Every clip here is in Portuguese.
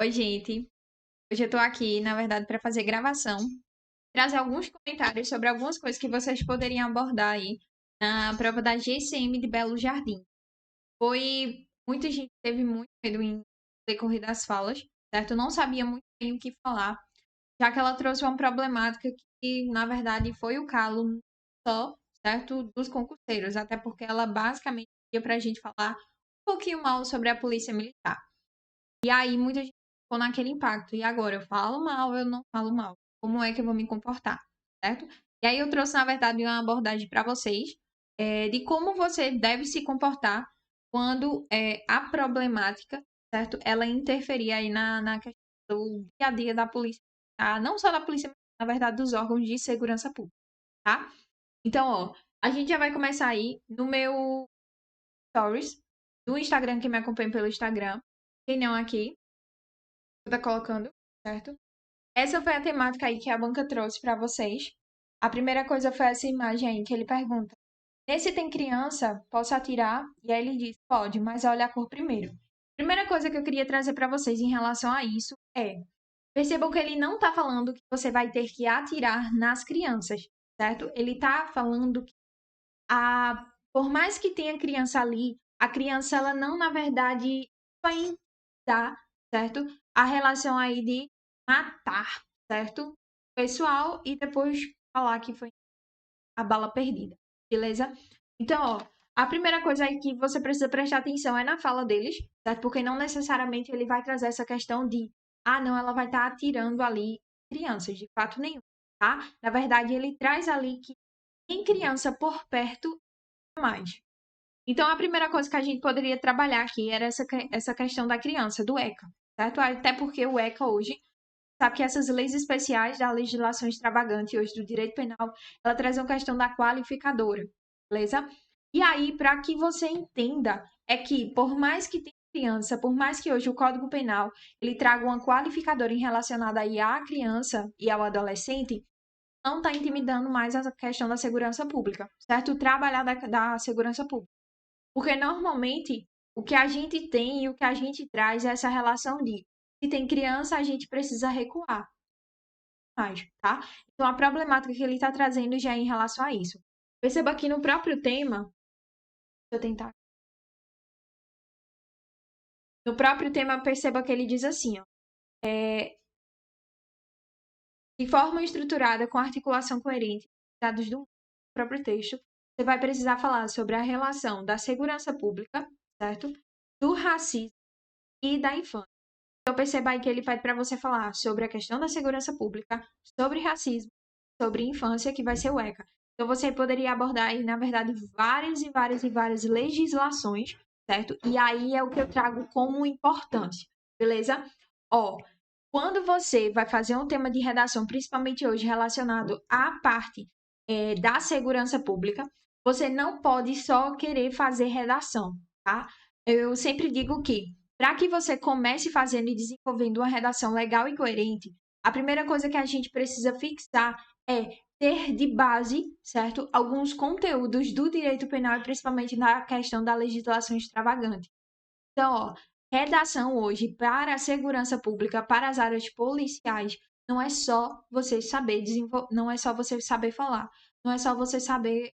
Oi, gente. Hoje eu tô aqui, na verdade, para fazer gravação, trazer alguns comentários sobre algumas coisas que vocês poderiam abordar aí na prova da GCM de Belo Jardim. Muita gente teve muito medo em decorrer das falas, certo? Não sabia muito bem o que falar, já que ela trouxe uma problemática que, na verdade, foi o calo só, certo, dos concurseiros, até porque ela basicamente ia pra gente falar um pouquinho mal sobre a polícia militar. E aí muita gente ficou naquele impacto. E agora, eu falo mal, eu não falo mal? Como é que eu vou me comportar, certo? E aí eu trouxe, na verdade, uma abordagem para vocês de como você deve se comportar quando a problemática, certo? Ela interferir aí na questão do dia a dia da polícia, tá? Não só da polícia, mas, na verdade, dos órgãos de segurança pública, tá? Então, ó, a gente já vai começar aí no meu stories do Instagram, que me acompanha pelo Instagram. Quem não aqui, tá colocando, certo? Essa foi a temática aí que a banca trouxe para vocês. A primeira coisa foi essa imagem aí que ele pergunta: nesse tem criança, posso atirar? E aí ele diz: pode, mas olha a cor primeiro. Primeira coisa que eu queria trazer para vocês em relação a isso é: percebam que ele não está falando que você vai ter que atirar nas crianças, certo? Ele está falando que por mais que tenha criança ali, a criança ela não, na verdade, vai dar, certo? A relação aí de matar, certo? Pessoal e depois falar que foi a bala perdida, beleza? Então, ó, a primeira coisa aí que você precisa prestar atenção é na fala deles, certo? Porque não necessariamente ele vai trazer essa questão de, não, ela vai estar atirando ali crianças, de fato nenhum, tá? Na verdade, ele traz ali que tem criança por perto mais. Então, a primeira coisa que a gente poderia trabalhar aqui era essa questão da criança, do ECA, certo? Até porque o ECA hoje sabe que essas leis especiais da legislação extravagante hoje do direito penal, ela traz uma questão da qualificadora, beleza? E aí, para que você entenda, é que por mais que tenha criança, por mais que hoje o Código Penal ele traga uma qualificadora em relacionada aí à criança e ao adolescente, não está intimidando mais a questão da segurança pública, certo? Trabalhar da segurança pública. Porque normalmente o que a gente tem e o que a gente traz é essa relação de se tem criança, a gente precisa recuar mais, tá? Então a problemática que ele está trazendo já é em relação a isso. Perceba aqui no próprio tema, deixa eu tentar. No próprio tema, perceba que ele diz assim, ó, de forma estruturada, com articulação coerente, dados do próprio texto, você vai precisar falar sobre a relação da segurança pública, certo? Do racismo e da infância. Então, perceba aí que ele pede para você falar sobre a questão da segurança pública, sobre racismo, sobre infância, que vai ser o ECA. Então, você poderia abordar aí, na verdade, várias e várias e várias legislações, certo? E aí é o que eu trago como importante, beleza? Ó, quando você vai fazer um tema de redação, principalmente hoje relacionado à parte da segurança pública, você não pode só querer fazer redação, tá? Eu sempre digo que para que você comece fazendo e desenvolvendo uma redação legal e coerente, a primeira coisa que a gente precisa fixar é ter de base, certo, alguns conteúdos do direito penal e principalmente na questão da legislação extravagante. Então, ó, redação hoje para a segurança pública, para as áreas policiais, não é só você saber desenvolver, não é só você saber falar, não é só você saber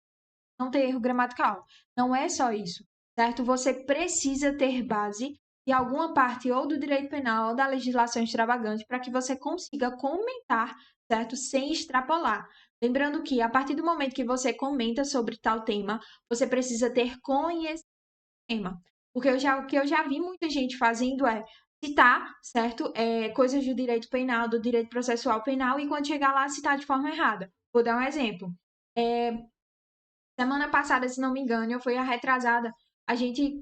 não ter erro gramatical. Não é só isso, certo? Você precisa ter base de alguma parte ou do direito penal ou da legislação extravagante para que você consiga comentar, certo? Sem extrapolar. Lembrando que a partir do momento que você comenta sobre tal tema, você precisa ter conhecimento do tema. Porque o que eu já vi muita gente fazendo é citar, certo? Coisas do direito penal, do direito processual penal, e quando chegar lá, citar de forma errada. Vou dar um exemplo. É, Semana passada, se não me engano, eu fui a retrasada. A gente,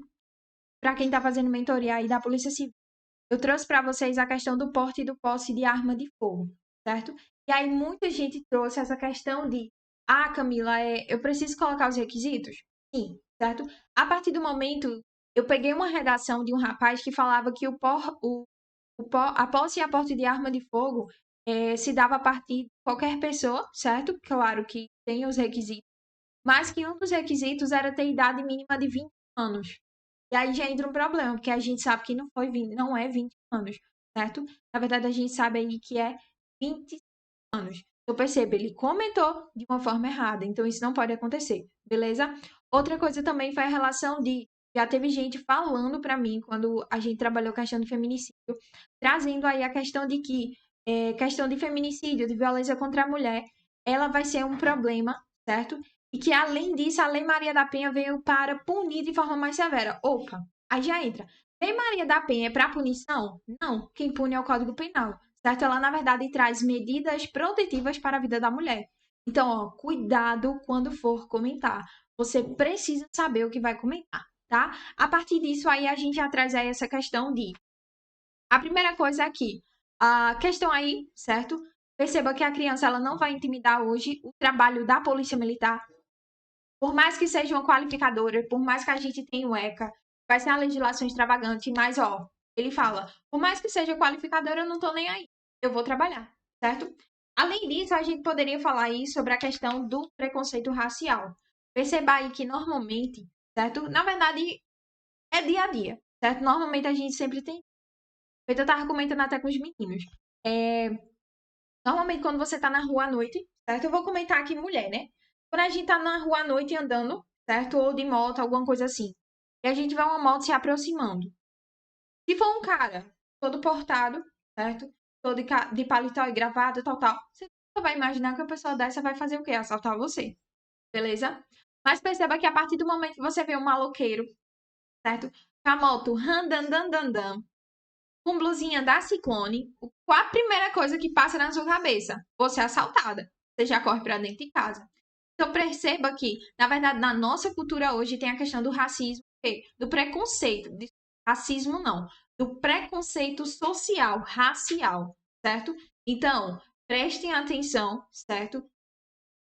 para quem tá fazendo mentoria aí da Polícia Civil, eu trouxe para vocês a questão do porte e do posse de arma de fogo, certo? E aí muita gente trouxe essa questão de, Camila, eu preciso colocar os requisitos? Sim, certo? A partir do momento, eu peguei uma redação de um rapaz que falava que a posse e a porte de arma de fogo se dava a partir de qualquer pessoa, certo? Claro que tem os requisitos, mas que um dos requisitos era ter idade mínima de 20 anos. E aí já entra um problema, porque a gente sabe que não é 20 anos, certo? Na verdade, a gente sabe aí que é 25 anos. Então, perceba, ele comentou de uma forma errada, então isso não pode acontecer, beleza? Outra coisa também foi a relação de. Já teve gente falando pra mim, quando a gente trabalhou a questão do feminicídio, trazendo aí a questão de que questão de feminicídio, de violência contra a mulher, ela vai ser um problema, certo? E que, além disso, a Lei Maria da Penha veio para punir de forma mais severa. Opa, aí já entra. Lei Maria da Penha é para punição? Não. Quem pune é o Código Penal, certo? Ela, na verdade, traz medidas protetivas para a vida da mulher. Então, ó, cuidado quando for comentar. Você precisa saber o que vai comentar, tá? A partir disso, aí a gente já traz aí essa questão de. A primeira coisa aqui, a questão aí, certo? Perceba que a criança ela não vai intimidar hoje o trabalho da Polícia Militar. Por mais que seja uma qualificadora, por mais que a gente tenha o ECA, vai ser uma legislação extravagante, mas ó, ele fala, por mais que seja qualificadora, eu não tô nem aí. Eu vou trabalhar, certo? Além disso, a gente poderia falar aí sobre a questão do preconceito racial. Perceba aí que normalmente, certo? Na verdade, é dia a dia, certo? Normalmente a gente sempre tem. Eu tava comentando até com os meninos. É, normalmente, quando você tá na rua à noite, certo? Eu vou comentar aqui mulher, né? Quando a gente tá na rua à noite andando, certo? Ou de moto, alguma coisa assim. E a gente vê uma moto se aproximando. Se for um cara todo portado, certo? Todo de paletó e gravata, tal, tal. Você nunca vai imaginar que uma pessoa dessa vai fazer o quê? Assaltar você. Beleza? Mas perceba que a partir do momento que você vê um maloqueiro, certo? Com a moto, randandandandan, com blusinha da Ciclone, qual a primeira coisa que passa na sua cabeça? Você é assaltada. Você já corre para dentro de casa. Então perceba que, na verdade, na nossa cultura hoje tem a questão do racismo, do preconceito. De racismo não, do preconceito social, racial, certo? Então, prestem atenção, certo?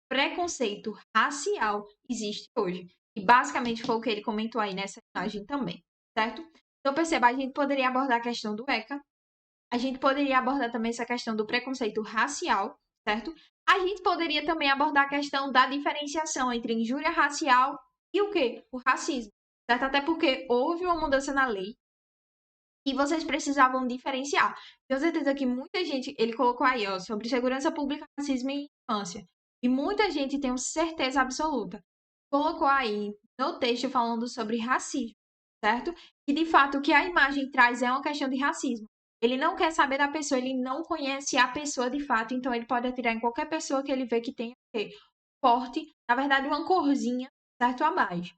Preconceito racial existe hoje. E basicamente foi o que ele comentou aí nessa imagem também, certo? Então perceba, a gente poderia abordar a questão do ECA, a gente poderia abordar também essa questão do preconceito racial, certo? A gente poderia também abordar a questão da diferenciação entre injúria racial e o quê? O racismo, certo? Até porque houve uma mudança na lei e vocês precisavam diferenciar. Tenho certeza que muita gente, ele colocou aí, ó, sobre segurança pública, racismo e infância. E muita gente, tenho certeza absoluta, colocou aí no texto falando sobre racismo, certo? E de fato o que a imagem traz é uma questão de racismo. Ele não quer saber da pessoa, ele não conhece a pessoa de fato, então ele pode atirar em qualquer pessoa que ele vê que tem forte, na verdade uma corzinha, certo, a mais.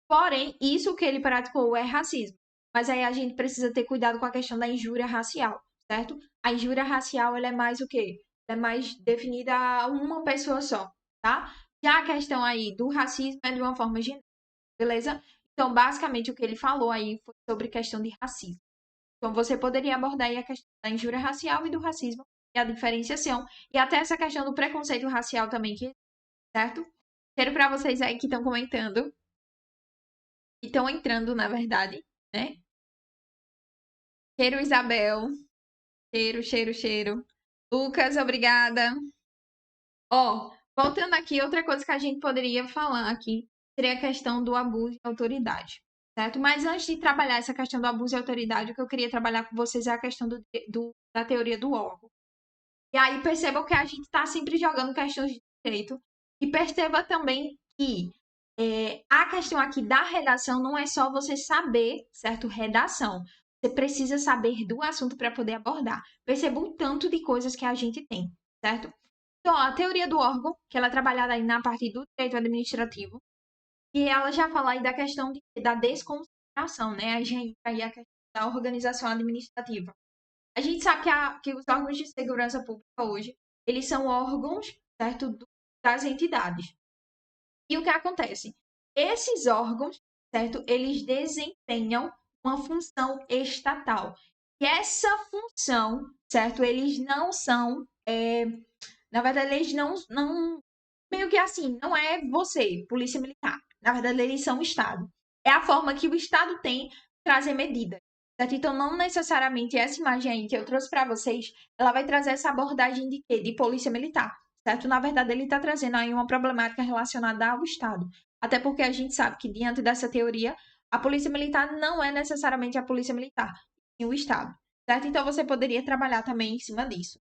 Porém, isso que ele praticou é racismo. Mas aí a gente precisa ter cuidado com a questão da injúria racial, certo? A injúria racial, ela é mais o quê? Ela é mais definida a uma pessoa só, tá? Já a questão aí do racismo é de uma forma genérica, beleza? Então, basicamente, o que ele falou aí foi sobre questão de racismo. Então, você poderia abordar aí a questão da injúria racial e do racismo, e a diferenciação, e até essa questão do preconceito racial também, certo? Quero para vocês aí que estão comentando, que estão entrando, na verdade, né? Cheiro, Isabel. Cheiro, cheiro, cheiro. Lucas, obrigada. Ó, voltando aqui, outra coisa que a gente poderia falar aqui seria a questão do abuso de autoridade, certo? Mas antes de trabalhar essa questão do abuso de autoridade, o que eu queria trabalhar com vocês é a questão da teoria do órgão. E aí percebam que a gente está sempre jogando questões de direito. E perceba também que a questão aqui da redação não é só você saber, certo? Redação. Você precisa saber do assunto para poder abordar. Perceba o tanto de coisas que a gente tem, certo? Então, ó, a teoria do órgão, que ela é trabalhada aí na parte do direito administrativo, e ela já fala aí da questão da desconcentração, né? A gente aí a questão da organização administrativa. A gente sabe que os órgãos de segurança pública hoje, eles são órgãos, certo, das entidades. E o que acontece? Esses órgãos, certo, eles desempenham uma função estatal. E essa função, certo, eles não são, na verdade, eles não, meio que assim, não é você, polícia militar. Na verdade, eles são o Estado. É a forma que o Estado tem de trazer medidas. Certo? Então, não necessariamente essa imagem aí que eu trouxe para vocês, ela vai trazer essa abordagem de quê? De polícia militar, certo? Na verdade, ele está trazendo aí uma problemática relacionada ao Estado. Até porque a gente sabe que, diante dessa teoria, a polícia militar não é necessariamente a polícia militar, e o Estado. certo? Então, você poderia trabalhar também em cima disso.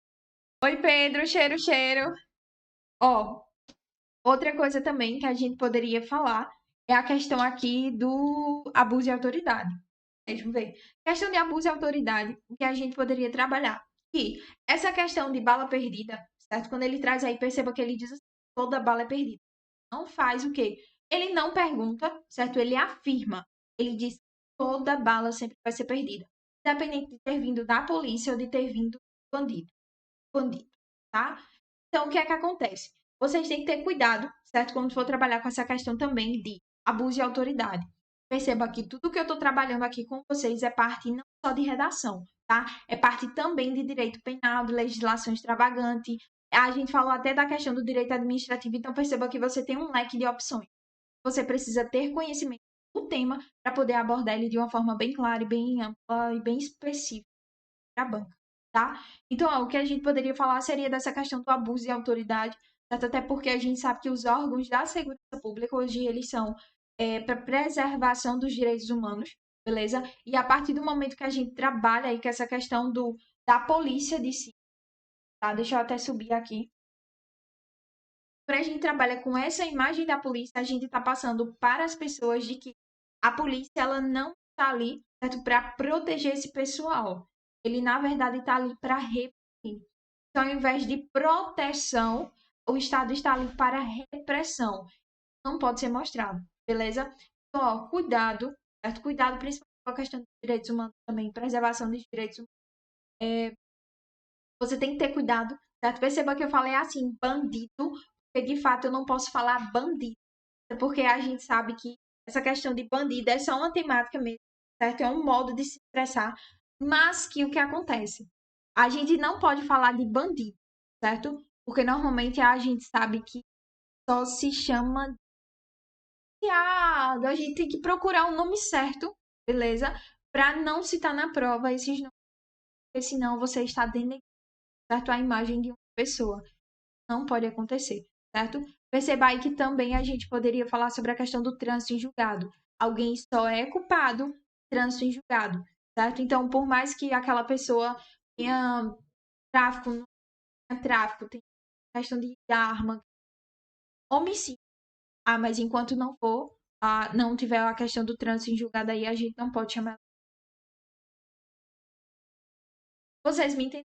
Oi, Pedro, cheiro, cheiro. Ó, outra coisa também que a gente poderia falar é a questão aqui do abuso de autoridade. Deixa eu ver. Questão de abuso de autoridade, o que a gente poderia trabalhar. E essa questão de bala perdida, certo? Quando ele traz aí, perceba que ele diz assim, toda bala é perdida. Não faz o quê? Ele não pergunta, certo? Ele afirma. Ele diz toda bala sempre vai ser perdida. Independente de ter vindo da polícia ou de ter vindo do bandido. Bandido, tá? Então, o que é que acontece? Vocês têm que ter cuidado, certo? Quando for trabalhar com essa questão também de abuso de autoridade. Perceba que tudo que eu estou trabalhando aqui com vocês é parte não só de redação, tá? É parte também de direito penal, de legislação extravagante. A gente falou até da questão do direito administrativo, então perceba que você tem um leque de opções. Você precisa ter conhecimento do tema para poder abordar ele de uma forma bem clara e bem ampla e bem específica para a banca, tá? Então, ó, o que a gente poderia falar seria dessa questão do abuso de autoridade, certo? Até porque a gente sabe que os órgãos da segurança pública hoje eles são para preservação dos direitos humanos, beleza? E a partir do momento que a gente trabalha aí com essa questão da polícia de si, tá? Deixa eu até subir aqui. Quando a gente trabalha com essa imagem da polícia, a gente está passando para as pessoas de que a polícia ela não está ali, certo? Para proteger esse pessoal. Ele, na verdade, está ali para reprimir. Então, ao invés de proteção, o Estado está ali para repressão. Não pode ser mostrado, beleza? Então, ó, cuidado, certo? Cuidado principalmente com a questão dos direitos humanos também, preservação dos direitos humanos. Você tem que ter cuidado, certo? Perceba que eu falei assim, bandido, porque de fato eu não posso falar bandido, porque a gente sabe que essa questão de bandido é só uma temática mesmo, certo? É um modo de se expressar, mas que o que acontece? A gente não pode falar de bandido, certo? Porque normalmente a gente sabe que só se chama de a gente tem que procurar o nome certo, beleza? Para não citar na prova esses nomes, porque senão você está denegrindo, certo? A imagem de uma pessoa. Não pode acontecer, certo? Perceba aí que também a gente poderia falar sobre a questão do trânsito em julgado. Alguém só é culpado trânsito em julgado, certo? Então, por mais que aquela pessoa tenha tráfico, não tenha tráfico, tem questão de arma, homicídio. Ah, mas enquanto não for, não tiver a questão do trânsito em julgado aí, a gente não pode chamar. Vocês me entendem?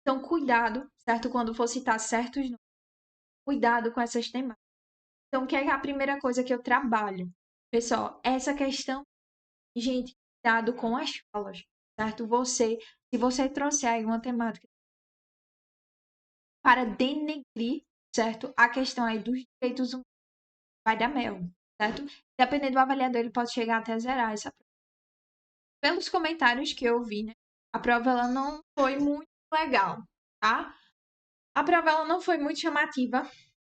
Então, cuidado, certo? Quando for citar certos nomes, cuidado com essas temáticas. Então, o que é a primeira coisa que eu trabalho? Pessoal, essa questão, gente, cuidado com as falas, certo? Se você trouxer aí uma temática para denegrir, certo? A questão aí dos direitos humanos, vai dar mel, certo? Dependendo do avaliador, ele pode chegar até zerar essa prova. Pelos comentários que eu vi, né? A prova, ela não foi muito legal, tá? A prova, ela não foi muito chamativa.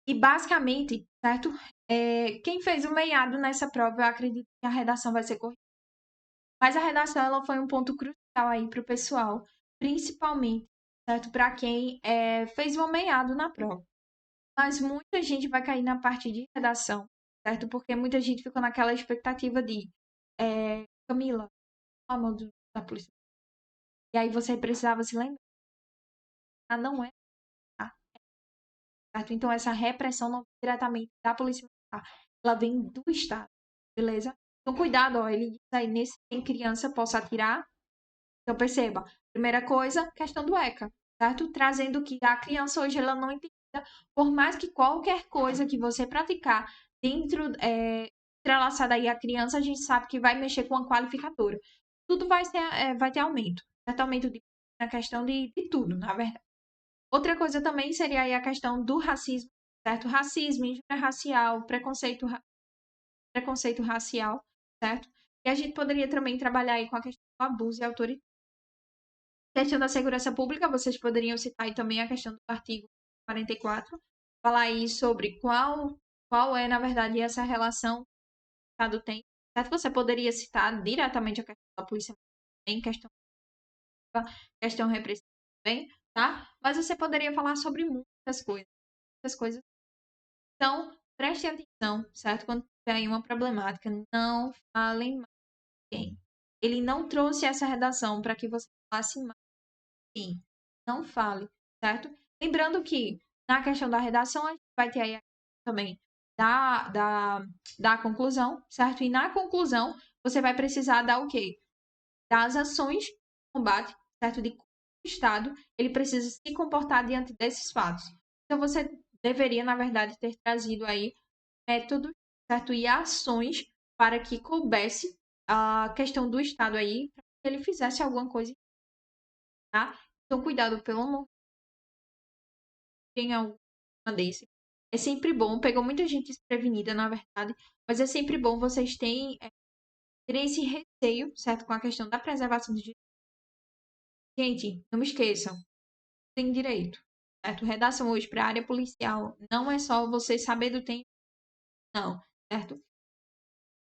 E, basicamente, certo? Quem fez o meiado nessa prova, eu acredito que a redação vai ser corrigida. Mas a redação ela foi um ponto crucial aí para o pessoal, principalmente, certo? Para quem fez o meiado na prova. Mas muita gente vai cair na parte de redação, certo? Porque muita gente ficou naquela expectativa de Camila, a mão da polícia. E aí você precisava se lembrar. Não é, tá? Certo? Então essa repressão não vem diretamente da polícia militar, ela vem do Estado, beleza? Então cuidado, ó, ele diz aí, nesse tem criança, posso atirar. Então, perceba, primeira coisa, questão do ECA, certo? Trazendo que a criança hoje ela não entende, por mais que qualquer coisa que você praticar dentro, entrelaçada aí a criança, a gente sabe que vai mexer com a qualificadora. Tudo vai ter aumento, certo? Aumento na questão de tudo, na verdade. Outra coisa também seria aí a questão do racismo, certo? Racismo, injúria racial, preconceito racial, certo? E a gente poderia também trabalhar aí com a questão do abuso e autoridade. Questão da segurança pública, vocês poderiam citar aí também a questão do artigo 44, falar aí sobre qual é, na verdade, essa relação que o Estado tem. Certo? Você poderia citar diretamente a questão da polícia em questão repressiva também, tá? Mas você poderia falar sobre muitas coisas. Então, preste atenção, certo? Quando tiver aí uma problemática, não falem mais ninguém. Ele não trouxe essa redação para que você falasse mais. sim, não fale, certo? Lembrando que na questão da redação a gente vai ter aí a também da, da, da conclusão, certo? E na conclusão você vai precisar dar o quê? Das ações de combate, certo? De como o Estado ele precisa se comportar diante desses fatos. Então você deveria, na verdade, ter trazido aí métodos, certo? E ações para que coubesse a questão do Estado aí, para que ele fizesse alguma coisa, tá? Então, cuidado, pelo amor de Deus, em alguma desse. É sempre bom, pegou muita gente desprevenida, na verdade, mas é sempre bom vocês terem esse receio, certo? Com a questão da preservação do direito. Gente, não me esqueçam, tem direito, certo? Redação hoje para a área policial não é só você saber do tempo, não, certo?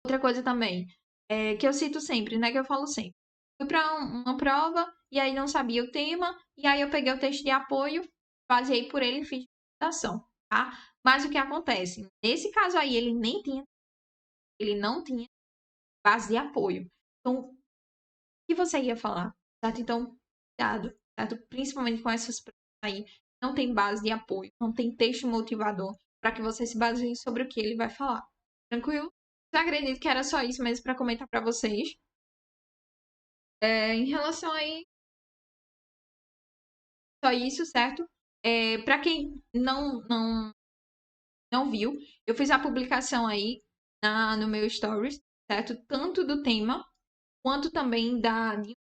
Outra coisa também, que eu cito sempre, né? Que eu falo sempre. Fui para uma prova e aí não sabia o tema, e aí eu peguei o texto de apoio, baseei por ele e fiz redação, tá? Mas o que acontece? Nesse caso aí, ele não tinha base de apoio. Então, o que você ia falar, certo? Então, cuidado, certo? Principalmente com essas provas aí, não tem base de apoio, não tem texto motivador para que você se baseie sobre o que ele vai falar. Tranquilo? Eu acredito que era só isso mesmo para comentar para vocês. Em relação aí, só isso, certo? Para quem não viu, eu fiz a publicação aí no meu stories, certo? Tanto do tema, quanto também de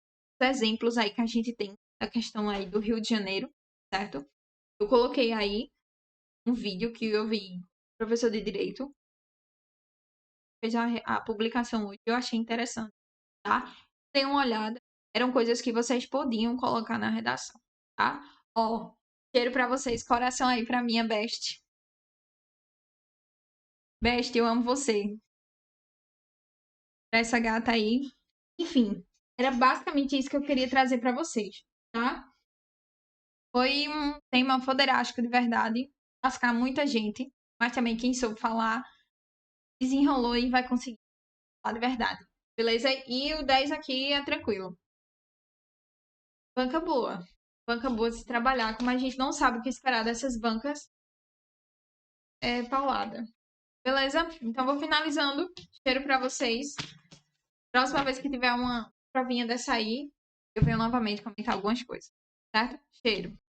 exemplos aí que a gente tem da questão aí do Rio de Janeiro, certo? Eu coloquei aí um vídeo que eu vi professor de Direito, fez a publicação hoje, eu achei interessante, tá? Dê uma olhada, eram coisas que vocês podiam colocar na redação, tá? Ó, cheiro pra vocês, coração aí pra minha Best. Best, eu amo você. Pra essa gata aí. Enfim, era basicamente isso que eu queria trazer pra vocês, tá? Foi um tema foderástico de verdade, lascar muita gente, mas também quem soube falar desenrolou e vai conseguir falar de verdade. Beleza? E o 10 aqui é tranquilo. Banca boa. Banca boa de se trabalhar, como a gente não sabe o que esperar dessas bancas, é paulada. Beleza? Então vou finalizando. Cheiro pra vocês. Próxima vez que tiver uma provinha dessa aí, eu venho novamente comentar algumas coisas. Certo? Cheiro.